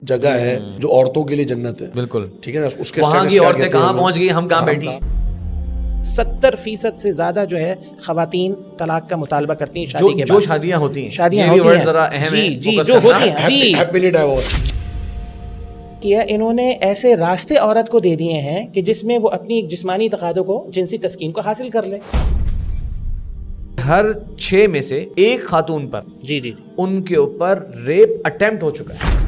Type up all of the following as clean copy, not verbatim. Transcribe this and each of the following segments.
جگہ ہے جو عورتوں کے لیے جنت ہے. بالکل ٹھیک ہے نا, اس کے وہاں کی عورتیں کہاں پہنچ گئی, ہم کہاں بیٹھی. 70% سے زیادہ جو ہے خواتین طلاق کا مطالبہ کرتی ہیں شادی کے بعد. جو شادیاں ہوتی ہیں, شادیاں یہ بھی ہوتی ورڈ ہیں, ذرا اہم ہے, جی جو ہوتی ہیں, جی ہیپیلی ڈائیورس کیا انہوں نے ایسے راستے عورت کو دے دیے ہیں کہ جس میں وہ اپنی جسمانی تقاضوں کو, جنسی تسکین کو حاصل کر لے. ہر 6 میں سے ایک خاتون پر جی ان کے اوپر ریپ اٹیمپٹ ہو چکا ہے.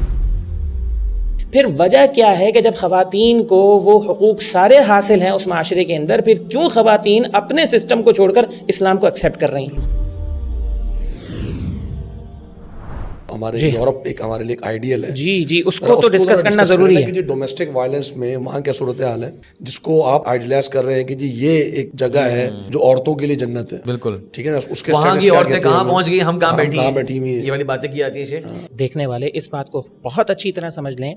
پھر وجہ کیا ہے کہ جب خواتین کو وہ حقوق سارے حاصل ہیں اس معاشرے کے اندر, پھر کیوں خواتین اپنے سسٹم کو چھوڑ کر اسلام کو ایکسیپٹ کر رہی ہیں؟ ہمارے یورپ ایک ہمارے لیے ایک آئیڈیل ہے. جی اس کو تو ڈسکس کرنا ضروری ہے کہ جی ڈومیسٹک وائلنس میں وہاں کیا صورتحال ہے جس کو آپ آئیڈیلائز کر رہے ہیں کہ جی یہ ایک جگہ ہے جو عورتوں کے لیے جنت ہے. بالکل ٹھیک ہے نا, اس کے وہاں کی عورتیں کہاں پہنچ گئی, ہم کہاں بیٹھی ہوئی. یہ والی باتیں کی جاتی ہیں. دیکھنے والے اس بات کو بہت اچھی طرح سمجھ لیں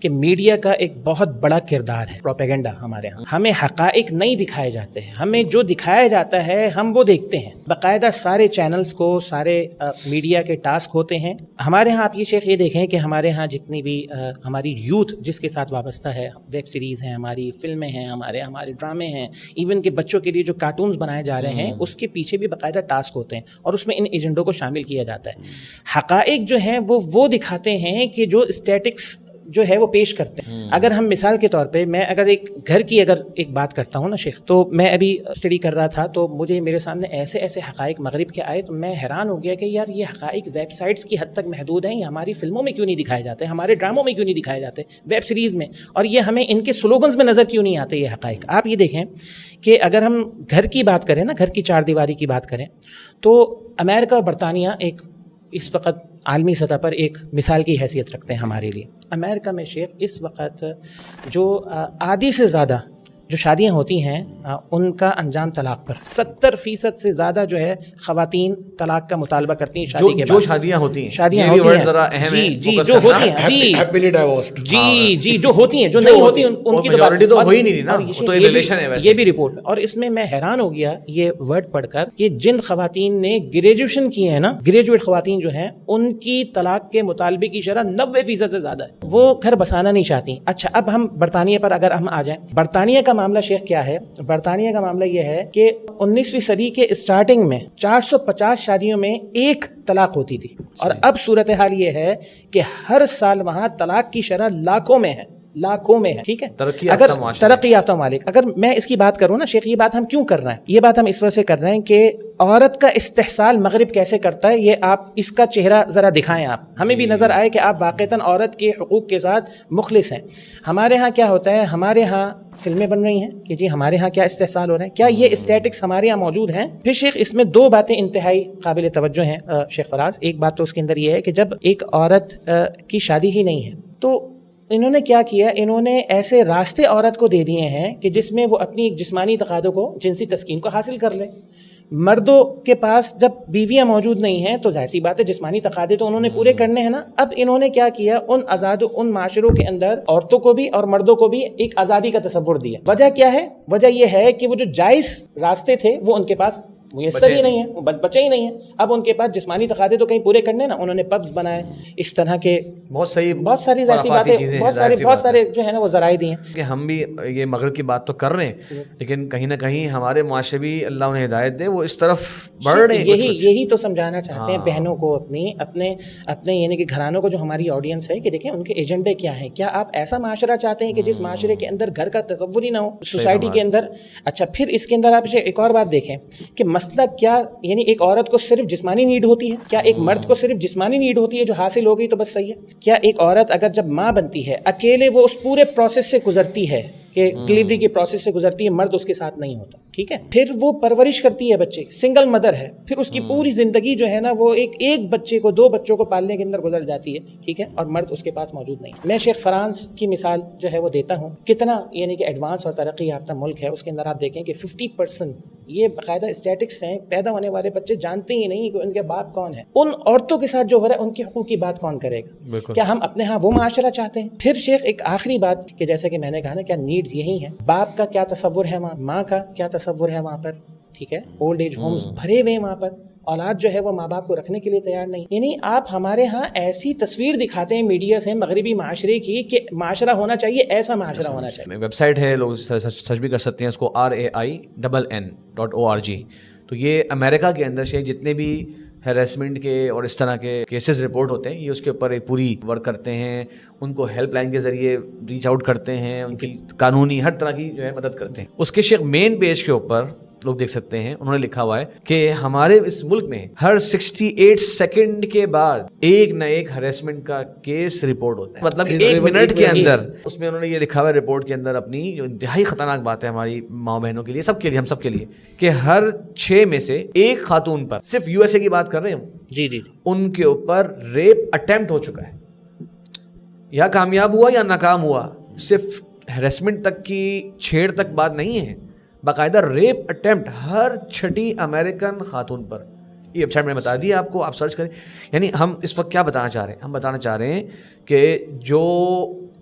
کہ میڈیا کا ایک بہت بڑا کردار ہے پروپیگنڈا. ہمارے ہاں ہمیں حقائق نہیں دکھائے جاتے ہیں, ہمیں جو دکھایا جاتا ہے ہم وہ دیکھتے ہیں. باقاعدہ سارے چینلز کو, سارے میڈیا کے ٹاسک ہوتے ہیں. ہمارے ہاں آپ یہ دیکھیں کہ ہمارے ہاں جتنی بھی ہماری یوتھ جس کے ساتھ وابستہ ہے, ویب سیریز ہیں, ہماری فلمیں ہیں, ہمارے ڈرامے ہیں, ایون کہ بچوں کے لیے جو کارٹونز بنائے جا رہے ہیں اس کے پیچھے بھی باقاعدہ ٹاسک ہوتے ہیں اور اس میں ان ایجنڈوں کو شامل کیا جاتا ہے. حقائق جو ہیں وہ دکھاتے ہیں کہ جو اسٹیٹکس جو ہے وہ پیش کرتے ہیں. اگر ہم مثال کے طور پہ, میں اگر ایک گھر کی اگر ایک بات کرتا ہوں نا شیخ, تو میں ابھی اسٹڈی کر رہا تھا تو مجھے میرے سامنے ایسے حقائق مغرب کے آئے تو میں حیران ہو گیا کہ یار یہ حقائق ویب سائٹس کی حد تک محدود ہیں, یہ ہماری فلموں میں کیوں نہیں دکھائے جاتے, ہمارے ڈراموں میں کیوں نہیں دکھائے جاتے, ویب سیریز میں, اور یہ ہمیں ان کے سلوگنز میں نظر کیوں نہیں آتے یہ حقائق. آپ یہ دیکھیں کہ اگر ہم گھر کی بات کریں نا, گھر کی چار دیواری کی بات کریں, تو امریکہ اور برطانیہ ایک اس وقت عالمی سطح پر ایک مثال کی حیثیت رکھتے ہیں ہمارے لیے. امریکہ میں شیخ اس وقت جو آدھی سے زیادہ جو شادیاں ہوتی ہیں ان کا انجام طلاق پر. 70% سے زیادہ جو ہے خواتین طلاق کا مطالبہ کرتی ہیں شادی کے بعد. جو شادیاں ہوتی ہیں, شادیاں یہ بھی ہوتی ورڈ ہیں, ذرا اہم ہے, جی جو ہوتی ہیں, جی ہیپیلی ڈائیورسڈ, جی جو ہوتی ہیں, جو نہیں ہوتی ان کی میجورٹی تو ہوئی نہیں نا, وہ تو ریلیشن ہے ویسے. یہ بھی رپورٹ. اور اس میں حیران ہو گیا یہ ورڈ پڑھ کر کہ جن خواتین نے گریجویشن کی ہے نا, گریجویٹ خواتین جو ہیں, ان کی طلاق کے مطالبے کی شرح 90% سے زیادہ ہے. وہ گھر بسانا نہیں چاہتی. اچھا اب ہم برطانیہ پر اگر ہم آ جائیں, برطانیہ کا معاملہ شیخ کیا ہے؟ برطانیہ کا معاملہ یہ ہے کہ 19ویں صدی کے اسٹارٹنگ میں 450 شادیوں میں ایک طلاق ہوتی تھی, اور اب صورتحال یہ ہے کہ ہر سال وہاں طلاق کی شرح لاکھوں میں ہے. ٹھیک ہے, اگر ترقی یافتہ ممالک. اگر میں اس کی بات کروں نا شیخ, یہ بات ہم کیوں کر رہے ہیں؟ یہ بات ہم اس وجہ سے کر رہے ہیں کہ عورت کا استحصال مغرب کیسے کرتا ہے, یہ آپ اس کا چہرہ ذرا دکھائیں, آپ ہمیں بھی نظر آئے کہ آپ واقعتاً عورت کے حقوق کے ساتھ مخلص ہیں. ہمارے ہاں کیا ہوتا ہے, ہمارے ہاں فلمیں بن رہی ہیں کہ جی ہمارے ہاں کیا استحصال ہو رہے ہیں, کیا یہ اسٹیٹکس ہمارے یہاں موجود ہیں؟ پھر شیخ اس میں 2 باتیں انتہائی قابل توجہ ہیں شیخ فراز. ایک بات تو اس کے اندر یہ ہے کہ جب ایک عورت کی شادی ہی نہیں ہے تو انہوں نے کیا کیا, انہوں نے ایسے راستے عورت کو دے دیے ہیں کہ جس میں وہ اپنی جسمانی تقاضوں کو, جنسی تسکین کو حاصل کر لے. مردوں کے پاس جب بیویاں موجود نہیں ہیں تو ظاہر سی بات ہے جسمانی تقاضے تو انہوں نے پورے کرنے ہیں نا. اب انہوں نے کیا کیا, ان معاشروں کے اندر عورتوں کو بھی اور مردوں کو بھی ایک آزادی کا تصور دیا. وجہ کیا ہے؟ وجہ یہ ہے کہ وہ جو جائز راستے تھے وہ ان کے پاس میسر ہی نہیں ہے, بچے ہی نہیں ہیں. اب ان کے پاس جسمانی تقاضے تو کہیں پورے کرنے نا, انہوں نے پبز بنائے, اس طرح کے بہت ساری ایسی باتیں, بہت سارے جو ہے نا وہ ذرائع دیے ہیں. کہ ہم بھی یہ مغرب کی بات تو کر رہے ہیں, لیکن کہیں نہ کہیں ہمارے معاشرے بھی اللہ انہیں ہدایت دے, وہ اس طرف بڑھ رہے ہیں. یہی تو سمجھانا چاہتے ہیں بہنوں کو, اپنے یعنی کہ گھرانوں کو, جو ہماری آڈینس ہے, کہ دیکھیں ان کے ایجنڈے کیا ہیں. کیا آپ ایسا معاشرہ چاہتے ہیں کہ جس معاشرے کے اندر گھر کا تصور ہی نہ ہو سوسائٹی کے اندر؟ اچھا پھر اس کے اندر آپ ایک اور بات دیکھیں کہ مسئلہ کیا, یعنی ایک عورت کو صرف جسمانی نیڈ ہوتی ہے؟ کیا ایک مرد کو صرف جسمانی نیڈ ہوتی ہے جو حاصل ہو گئی تو بس صحیح ہے؟ کیا ایک عورت اگر جب ماں بنتی ہے اکیلے وہ اس پورے پروسیس سے گزرتی ہے کہ ڈلیوری کے پروسیس سے گزرتی ہے, مرد اس کے ساتھ نہیں ہوتا, ٹھیک ہے, پھر وہ پرورش کرتی ہے بچے, سنگل مدر ہے, پھر اس کی پوری زندگی جو ہے نا وہ ایک بچے کو, 2 بچوں کو پالنے کے اندر گزر جاتی ہے, ٹھیک ہے, اور مرد اس کے پاس موجود نہیں. میں شیخ فرانس کی مثال جو ہے وہ دیتا ہوں, کتنا یعنی کہ ایڈوانس اور ترقی یافتہ ملک ہے. اس کے اندر آپ دیکھیں کہ 50% یہ باقاعدہ اسٹیٹکس ہیں, پیدا ہونے والے بچے جانتے ہی نہیں کہ ان کے باپ کون ہیں. ان عورتوں کے ساتھ جو ہو رہا ہے ان کے حقوق کی بات کون کرے گا؟ کیا ہم اپنے ہاں وہ معاشرہ چاہتے ہیں؟ پھر شیخ ایک آخری بات کہ جیسے کہ میں نے کہا نا, کیا نیڈز یہی ہیں, باپ کا کیا تصور ہے وہاں, ماں کا کیا تصور ہے وہاں پر, ٹھیک ہے, اولڈ ایج ہومز بھرے ہوئے ہیں وہاں پر, اولاد جو ہے وہ ماں باپ کو رکھنے کے لیے تیار نہیں. یعنی آپ ہمارے ہاں ایسی تصویر دکھاتے ہیں میڈیا سے مغربی معاشرے کی کہ معاشرہ ہونا چاہیے ایسا معاشرہ ہونا چاہیے. ویب سائٹ ہے, لوگ سرچ بھی کر سکتے ہیں اس کو, RAINN.org. تو یہ امریکہ کے اندر سے جتنے بھی ہیراسمنٹ کے اور اس طرح کے کیسز رپورٹ ہوتے ہیں یہ اس کے اوپر ایک پوری ورک کرتے ہیں, ان کو ہیلپ لائن کے ذریعے ریچ آؤٹ کرتے ہیں, ان کی قانونی ہر طرح کی جو ہے مدد کرتے ہیں. اس کے شیخ مین پیج کے اوپر لوگ دیکھ سکتے ہیں, انہوں نے لکھا ہوا ہے کہ ہمارے اس ملک میں ہر 68 سیکنڈ کے بعد ایک نہ ایک ہراسمنٹ کا کیس رپورٹ ہوتا ہے. مطلب 1 منٹ کے اندر. اس میں انہوں نے یہ لکھا ہوا ہے رپورٹ کے اندر اپنی جو انتہائی خطرناک بات ہے ہماری ماں بہنوں کے لیے, سب کے لیے, ہم سب کے لیے, کہ ہر 6 میں سے ایک خاتون پر, صرف USA کی بات کر رہے ہوں, جی, ان کے اوپر ریپ اٹیمپٹ ہو چکا ہے, یا کامیاب ہوا یا ناکام ہوا. صرف ہراسمنٹ تک کی چھیڑ تک بات نہیں ہے, باقاعدہ ریپ اٹیمپٹ ہر 6ٹی امریکن خاتون پر. یہ ویب سائٹ میں بتا دیا آپ کو, آپ سرچ کریں. یعنی ہم اس وقت کیا بتانا چاہ رہے ہیں, ہم بتانا چاہ رہے ہیں کہ جو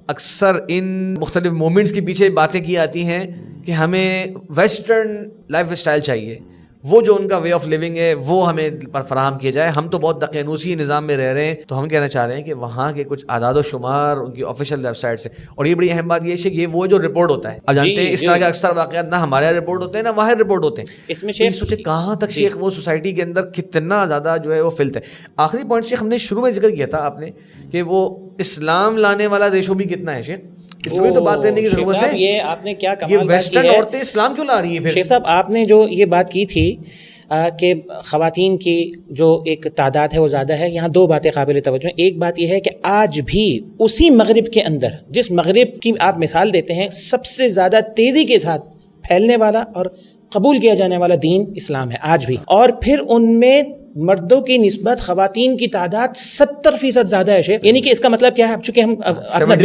اکثر ان مختلف مومنٹس کے پیچھے باتیں کی آتی ہیں کہ ہمیں ویسٹرن لائف اسٹائل چاہیے, وہ جو ان کا وے آف لیونگ ہے وہ ہمیں فراہم کیا جائے. ہم تو بہت دقیانوسی نظام میں رہ رہے ہیں, تو ہم کہنا چاہ رہے ہیں کہ وہاں کے کچھ اعداد و شمار ان کی آفیشیل ویب سائٹ سے. اور یہ بڑی اہم بات یہ ہے کہ یہ وہ جو رپورٹ ہوتا ہے, اب جانتے ہیں اس طرح کے اکثر واقعات نہ ہمارے یہاں رپورٹ ہوتے ہیں نہ وہاں رپورٹ ہوتے ہیں. اس میں شیخ سوچے کہاں تک شیخ وہ سوسائٹی کے اندر کتنا زیادہ جو ہے وہ فلت ہے. آخری پوائنٹ شیخ ہم نے شروع میں ذکر کیا تھا آپ نے کہ وہ اسلام لانے والا ریشو بھی کتنا ہے شیخ, اس میں تو بات کرنے کی ضرورت ہے. یہ آپ نے کیا کمال یہ بات کی ویسٹرن ہے, عورتیں اسلام کیوں لا رہی ہیں پھر؟ شیخ صاحب آپ نے جو یہ بات کی تھی کہ خواتین کی جو ایک تعداد ہے وہ زیادہ ہے, یہاں 2 باتیں قابل توجہ ہیں. ایک بات یہ ہے کہ آج بھی اسی مغرب کے اندر, جس مغرب کی آپ مثال دیتے ہیں, سب سے زیادہ تیزی کے ساتھ پھیلنے والا اور قبول کیا جانے والا دین اسلام ہے آج بھی. اور پھر ان میں مردوں کی نسبت خواتین کی تعداد 70% زیادہ ہے شیخ. یعنی کہ اس کا مطلب کیا ہے, اب چونکہ ہم اپنا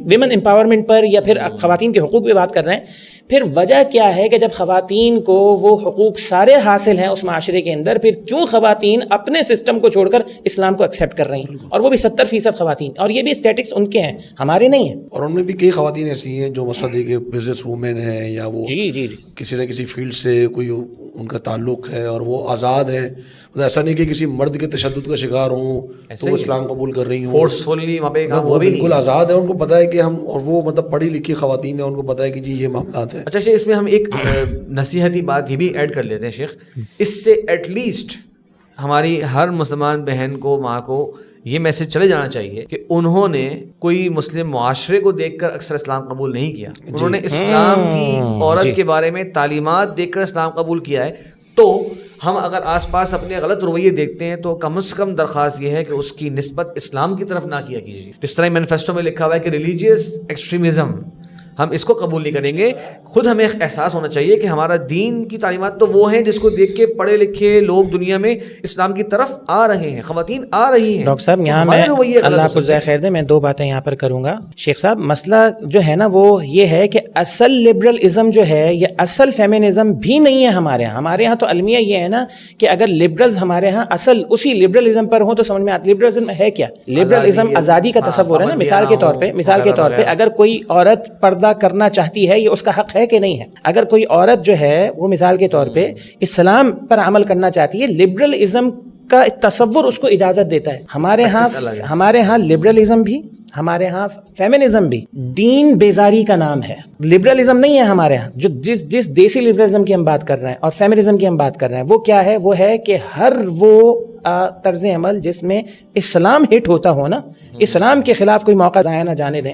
ویمن امپاورمنٹ پر یا پھر خواتین کے حقوق پہ بات کر رہے ہیں, پھر وجہ کیا ہے کہ جب خواتین کو وہ حقوق سارے حاصل ہیں اس معاشرے کے اندر, پھر کیوں خواتین اپنے سسٹم کو چھوڑ کر اسلام کو ایکسیپٹ کر رہی ہیں, اور وہ بھی 70% خواتین, اور یہ بھی اسٹیٹکس ان کے ہیں, ہمارے نہیں ہیں. اور ان میں بھی کئی خواتین ایسی ہیں جو مثلا دیکھیں بزنس وومن ہیں یا وہ جی کسی نہ کسی فیلڈ سے کوئی ان کا تعلق ہے اور وہ آزاد ہیں. ایسا نہیں کہ کسی مرد کے تشدد کا شکار ہوں تو وہ اسلام قبول کر رہی ہوں فورسفلی, وہ بالکل آزاد ہے, ان کو پتہ ہے کہ ہم, اور وہ مطلب پڑھی لکھی خواتین ہیں, ان کو پتہ ہے کہ جی یہ معاملات ہیں. اچھا شیخ, اس میں ہم ایک نصیحتی بات یہ بھی ایڈ کر لیتے ہیں شیخ, اس سے ایٹ لیسٹ ہماری ہر مسلمان بہن کو, ماں کو یہ میسج چلے جانا چاہیے کہ انہوں نے کوئی مسلم معاشرے کو دیکھ کر اکثر اسلام قبول نہیں کیا, انہوں نے اسلام کی عورت کے بارے میں تعلیمات دیکھ کر اسلام قبول کیا ہے. تو ہم اگر آس پاس اپنے غلط رویے دیکھتے ہیں تو کم از کم درخواست یہ ہے کہ اس کی نسبت اسلام کی طرف نہ کیا کیجیے. جس طرح مینیفیسٹو میں لکھا ہوا ہے کہ ریلیجیس ایکسٹریمزم, ہم اس کو قبول نہیں کریں گے. خود ہمیں احساس ہونا چاہیے کہ ہمارا دین کی تعلیمات تو وہ ہیں جس کو دیکھ کے پڑھے لکھے لوگ دنیا میں اسلام کی طرف آ رہے ہیں, خواتین آ رہی ہیں. ڈاکٹر صاحب یہاں میں اللہ آپ کو جزائے خیر دے, میں 2 باتیں یہاں پر کروں گا. شیخ صاحب مسئلہ جو ہے نا وہ یہ ہے کہ اصل لبرلزم جو ہے یہ اصل فیمنزم بھی نہیں ہے ہمارے یہاں. ہمارے یہاں تو المیہ یہ ہے نا کہ اگر لبرلز ہمارے ہاں اصل اسی لبرلزم پر ہوں تو سمجھ میں آتا لبرلزم ہے کیا. لبرلزم آزادی کا تصور ہے نا. مثال کے طور پہ اگر کوئی عورت پردہ کرنا چاہتی ہے, یہ اس کا حق ہے کہ نہیں ہے. اگر کوئی عورت جو ہے وہ مثال کے طور پہ اسلام پر عمل کرنا چاہتی ہے, لبرلزم کا تصور اس کو اجازت دیتا ہے. ہمارے ہاں لبرلزم بھی, ہمارے ہاں فیمنزم بھی دین بیزاری کا نام ہے, لبرلزم نہیں ہے ہمارے ہاں. جو جس دیسی لبرلزم کی ہم بات کر رہے ہیں اور فیمنزم کی ہم بات کر رہے ہیں وہ کیا ہے, وہ ہے کہ ہر وہ طرز عمل جس میں اسلام ہٹ ہوتا ہو نا, اسلام کے خلاف کوئی موقع ضائع نہ جانے دیں.